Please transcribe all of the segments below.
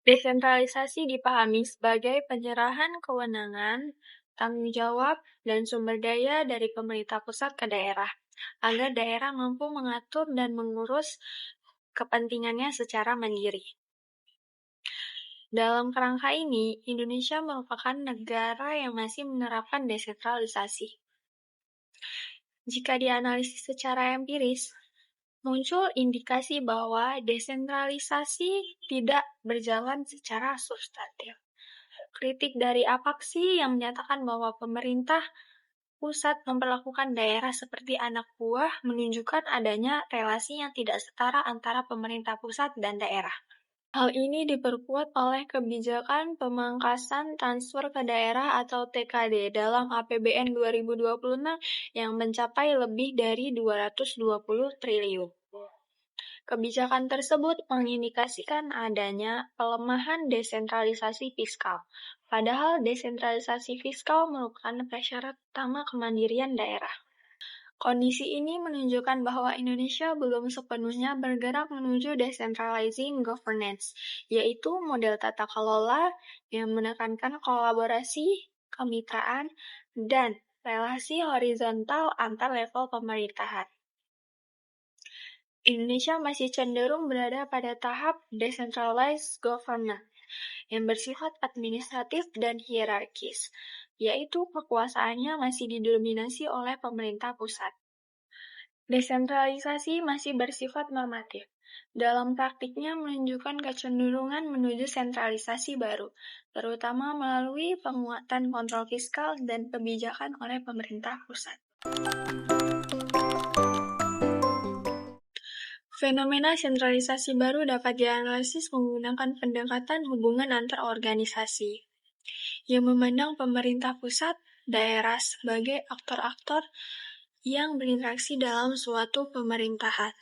Desentralisasi dipahami sebagai penyerahan kewenangan, tanggung jawab, dan sumber daya dari pemerintah pusat ke daerah, agar daerah mampu mengatur dan mengurus kepentingannya secara mandiri. Dalam kerangka ini, Indonesia merupakan negara yang masih menerapkan desentralisasi. Jika dianalisis secara empiris, muncul indikasi bahwa desentralisasi tidak berjalan secara substantif. Kritik dari Apaksi yang menyatakan bahwa pemerintah pusat memperlakukan daerah seperti anak buah menunjukkan adanya relasi yang tidak setara antara pemerintah pusat dan daerah. Hal ini diperkuat oleh kebijakan pemangkasan transfer ke daerah atau TKD dalam APBN 2026 yang mencapai lebih dari 220 triliun. Kebijakan tersebut mengindikasikan adanya pelemahan desentralisasi fiskal, padahal desentralisasi fiskal merupakan prasyarat utama kemandirian daerah. Kondisi ini menunjukkan bahwa Indonesia belum sepenuhnya bergerak menuju decentralizing governance, yaitu model tata kelola yang menekankan kolaborasi, kemitraan, dan relasi horizontal antar level pemerintahan. Indonesia masih cenderung berada pada tahap decentralized governance yang bersifat administratif dan hierarkis, yaitu kekuasaannya masih didominasi oleh pemerintah pusat. Desentralisasi masih bersifat normatif. Dalam praktiknya menunjukkan kecenderungan menuju sentralisasi baru, terutama melalui penguatan kontrol fiskal dan kebijakan oleh pemerintah pusat. Fenomena sentralisasi baru dapat dianalisis menggunakan pendekatan hubungan antar organisasi, yang memandang pemerintah pusat, daerah sebagai aktor-aktor yang berinteraksi dalam suatu pemerintahan.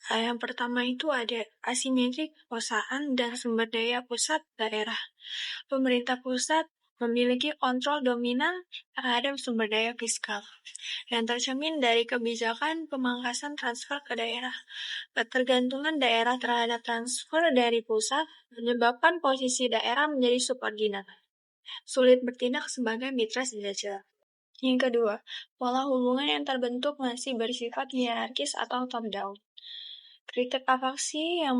Yang pertama itu ada asimetri kekuasaan dan sumber daya pusat daerah. Pemerintah pusat memiliki kontrol dominan terhadap sumber daya fiskal yang tercermin dari kebijakan pemangkasan transfer ke daerah. Ketergantungan daerah terhadap transfer dari pusat menyebabkan posisi daerah menjadi subordinat, sulit bertindak sebagai mitra sejajar. Yang kedua, pola hubungan yang terbentuk masih bersifat hierarkis atau top-down. Kritik Apaksi yang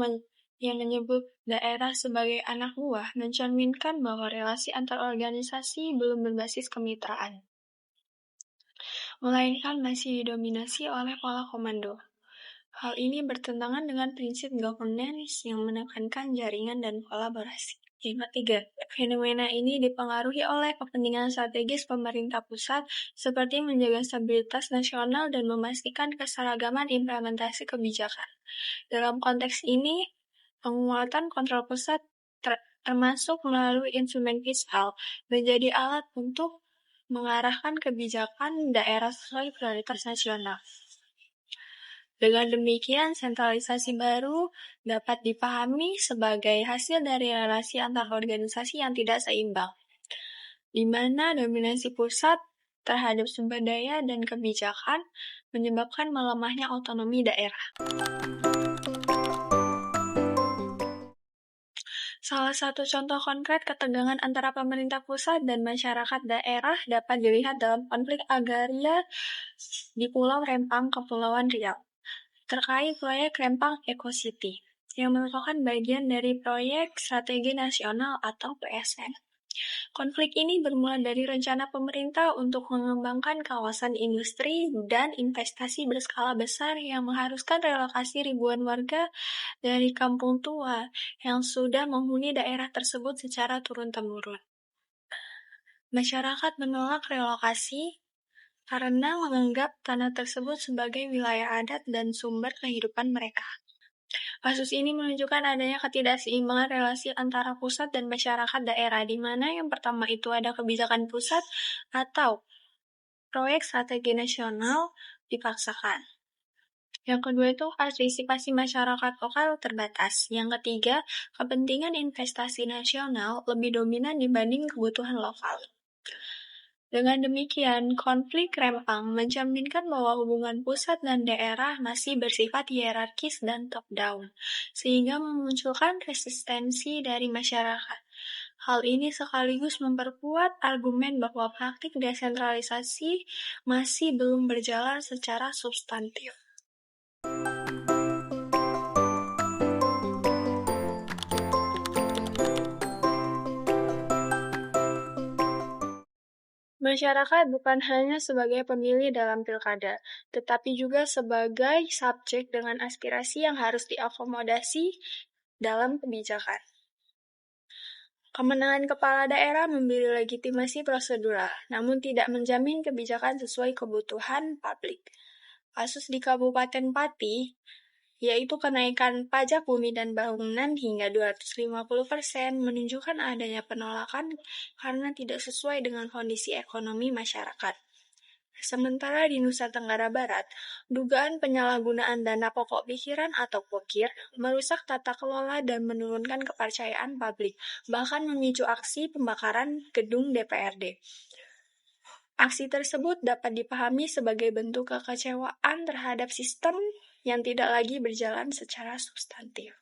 menyebut daerah sebagai anak buah mencerminkan bahwa relasi antar organisasi belum berbasis kemitraan, melainkan masih didominasi oleh pola komando. Hal ini bertentangan dengan prinsip governance yang menekankan jaringan dan kolaborasi. Yang ketiga, fenomena ini dipengaruhi oleh kepentingan strategis pemerintah pusat seperti menjaga stabilitas nasional dan memastikan keseragaman implementasi kebijakan. Dalam konteks ini, penguatan kontrol pusat termasuk melalui instrumen fiskal menjadi alat untuk mengarahkan kebijakan daerah sesuai prioritas nasional. Dengan demikian, sentralisasi baru dapat dipahami sebagai hasil dari relasi antar organisasi yang tidak seimbang, di mana dominasi pusat terhadap sumber daya dan kebijakan menyebabkan melemahnya otonomi daerah. Salah satu contoh konkret ketegangan antara pemerintah pusat dan masyarakat daerah dapat dilihat dalam konflik agraria di Pulau Rempang, Kepulauan Riau, terkait proyek Rempang Eco City, yang merupakan bagian dari proyek strategi nasional atau PSN. Konflik ini bermula dari rencana pemerintah untuk mengembangkan kawasan industri dan investasi berskala besar yang mengharuskan relokasi ribuan warga dari kampung tua yang sudah menghuni daerah tersebut secara turun-temurun. Masyarakat menolak relokasi karena menganggap tanah tersebut sebagai wilayah adat dan sumber kehidupan mereka. Kasus ini menunjukkan adanya ketidakseimbangan relasi antara pusat dan masyarakat daerah, di mana yang pertama itu ada kebijakan pusat atau proyek strategi nasional dipaksakan. Yang kedua itu partisipasi masyarakat lokal terbatas. Yang ketiga, kepentingan investasi nasional lebih dominan dibanding kebutuhan lokal. Dengan demikian, konflik rempang mencerminkan bahwa hubungan pusat dan daerah masih bersifat hierarkis dan top-down, sehingga memunculkan resistensi dari masyarakat. Hal ini sekaligus memperkuat argumen bahwa praktik desentralisasi masih belum berjalan secara substantif. Masyarakat bukan hanya sebagai pemilih dalam pilkada, tetapi juga sebagai subjek dengan aspirasi yang harus diakomodasi dalam kebijakan. Kemenangan kepala daerah memberi legitimasi prosedural, namun tidak menjamin kebijakan sesuai kebutuhan publik. Kasus di Kabupaten Pati, yaitu kenaikan pajak bumi dan bangunan hingga 250%, menunjukkan adanya penolakan karena tidak sesuai dengan kondisi ekonomi masyarakat. Sementara di Nusa Tenggara Barat, dugaan penyalahgunaan dana pokok pikiran atau POKIR merusak tata kelola dan menurunkan kepercayaan publik, bahkan memicu aksi pembakaran gedung DPRD. Aksi tersebut dapat dipahami sebagai bentuk kekecewaan terhadap sistem yang tidak lagi berjalan secara substantif.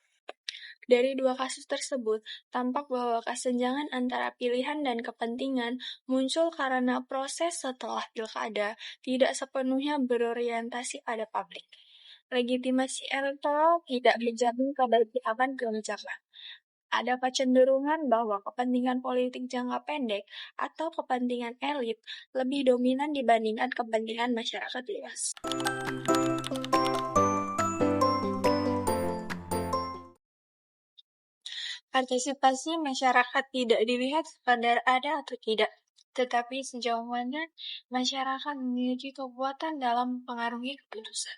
Dari dua kasus tersebut, tampak bahwa kesenjangan antara pilihan dan kepentingan muncul karena proses setelah pilkada tidak sepenuhnya berorientasi pada publik. Legitimasi elektoral tidak menjamin keberpihakan kebijakan. Ada kecenderungan bahwa kepentingan politik jangka pendek atau kepentingan elit lebih dominan dibandingkan kepentingan masyarakat luas. Partisipasi masyarakat tidak dilihat sekadar ada atau tidak, tetapi sejauh mana masyarakat memiliki kekuatan dalam mempengaruhi keputusan.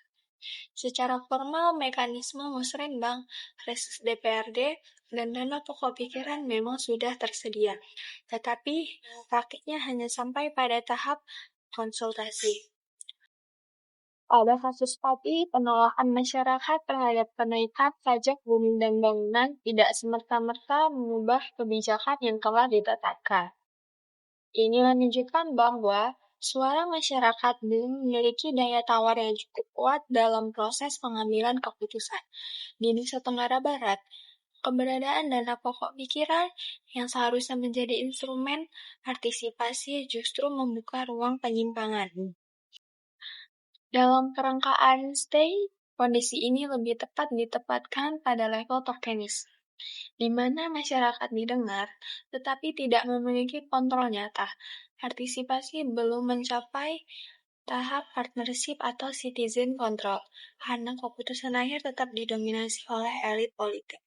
Secara formal, mekanisme musrenbang, reses DPRD, dan dana pokok pikiran memang sudah tersedia, tetapi praktiknya hanya sampai pada tahap konsultasi. Pada kasus Pati, penolakan masyarakat terhadap kenaikan pajak bumi dan bangunan tidak semerta-merta mengubah kebijakan yang telah ditetapkan. Ini menunjukkan bahwa suara masyarakat belum memiliki daya tawar yang cukup kuat dalam proses pengambilan keputusan. Di Nusa Tenggara Barat, keberadaan dana pokok pikiran yang seharusnya menjadi instrumen partisipasi justru membuka ruang penyimpangan. Dalam kerangka Einstein, kondisi ini lebih tepat ditempatkan pada level tokenis, di mana masyarakat didengar, tetapi tidak memiliki kontrol nyata. Partisipasi belum mencapai tahap partnership atau citizen control, karena keputusan akhir tetap didominasi oleh elit politik.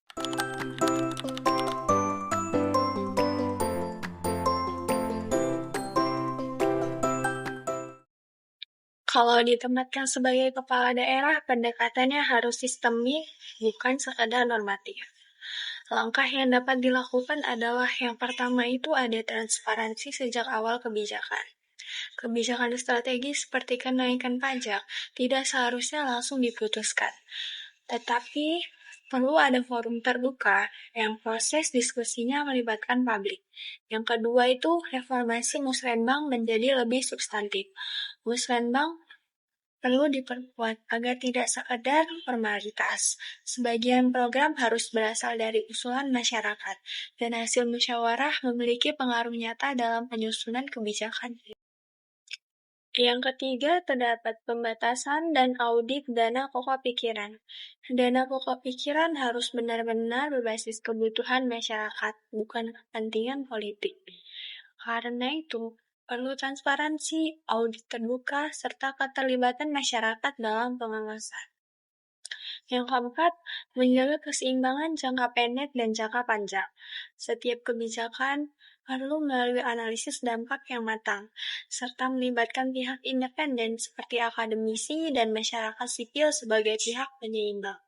Kalau ditempatkan sebagai kepala daerah, pendekatannya harus sistemik, bukan sekadar normatif. Langkah yang dapat dilakukan adalah yang pertama itu ada transparansi sejak awal kebijakan. Kebijakan strategis seperti kenaikan pajak tidak seharusnya langsung diputuskan. Tetapi perlu ada forum terbuka yang proses diskusinya melibatkan publik. Yang kedua itu reformasi musrenbang menjadi lebih substantif. Musrenbang perlu diperkuat agar tidak sekedar formalitas. Sebagian program harus berasal dari usulan masyarakat, dan hasil musyawarah memiliki pengaruh nyata dalam penyusunan kebijakan. Yang ketiga, terdapat pembatasan dan audit dana pokok pikiran. Dana pokok pikiran harus benar-benar berbasis kebutuhan masyarakat, bukan kepentingan politik. Karena itu, perlu transparansi, audit terbuka, serta keterlibatan masyarakat dalam pengawasan. Yang keempat, menjaga keseimbangan jangka pendek dan jangka panjang. Setiap kebijakan perlu melalui analisis dampak yang matang, serta melibatkan pihak independen seperti akademisi dan masyarakat sipil sebagai pihak penyeimbang.